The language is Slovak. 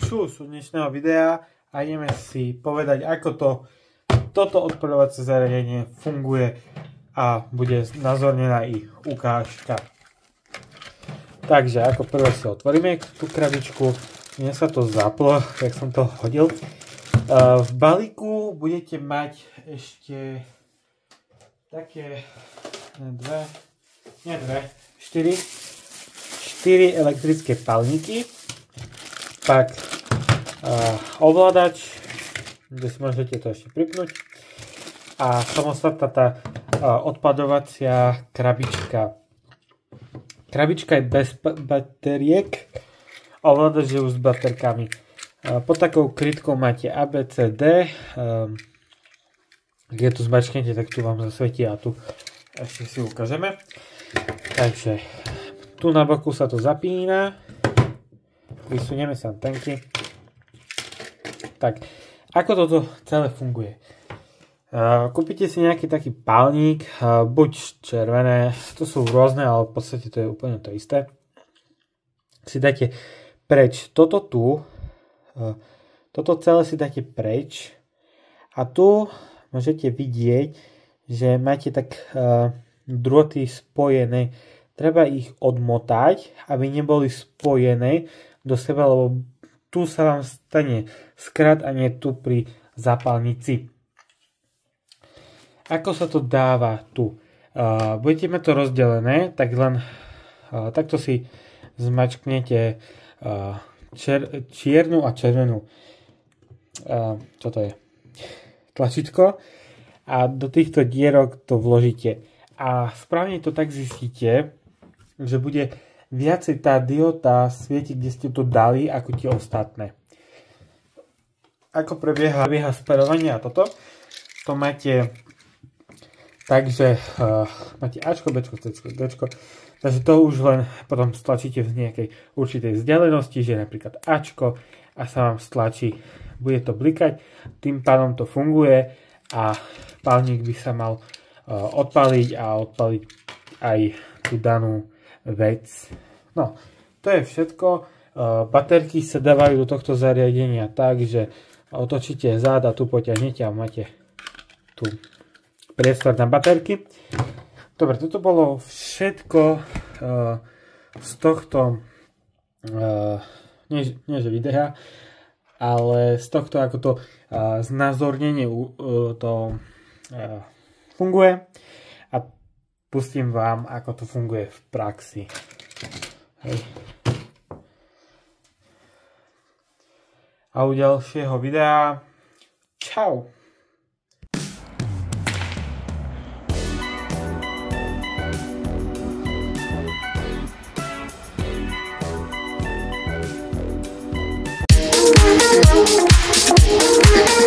čus dnešného videa a ideme si povedať, ako toto odpaľovacie zariadenie funguje a bude znázornená i ukážka. Takže ako prvé si otvoríme tú krabičku. Mne sa to zaplo, tak som to hodil. V balíku budete mať ešte také 4 elektrické palníky, pak ovládač, kde si môžete to ešte pripnúť, a samostatná tá odpadovacia krabička. Krabička je bez batériek, ovládač je už s baterkami. Pod takou krytkou máte ABCD, keď tu zmačknete, tak tu vám zasvietí a tu ešte si ukážeme. Takže tu na boku sa to zapína, vysunieme sa antenky. Tak, ako toto celé funguje? Kúpite si nejaký taký palník, buď červené, to sú rôzne, ale v podstate to je úplne to isté. Si dáte preč toto celé si dáte preč a tu môžete vidieť, že máte tak drôty spojené. Treba ich odmotať, aby neboli spojené do seba, lebo tu sa vám stane skrat a nie tu pri zapálnici. Ako sa to dáva tu? Budete mať to rozdelené, tak len takto si zmačknete čiernu a červenú čo to je? Tlačítko a do týchto dierok to vložíte. A správne to tak zistíte, že bude viacej tá dióda svietiť, kde ste to dali, ako tie ostatné. Ako prebieha sparovanie a toto? To máte takže máte Ačko, Bčko, Cčko, Dčko. Takže to už len potom stlačíte v nejakej určitej vzdialenosti, že napríklad Ačko a sa vám stlačí, bude to blikať, tým pádom to funguje a pálnik by sa mal odpaliť a odpaliť aj tú danú vec. No, to je všetko. Baterky sa dávajú do tohto zariadenia tak, že otočíte zád a tu potiahnete a máte tu priestor na baterky. Dobre, toto bolo všetko z tohto nie že videa, ale z tohto, ako to znázornenie to funguje, a pustím vám, ako to funguje v praxi. Hej. A u ďalšieho videa čau! We'll be right back.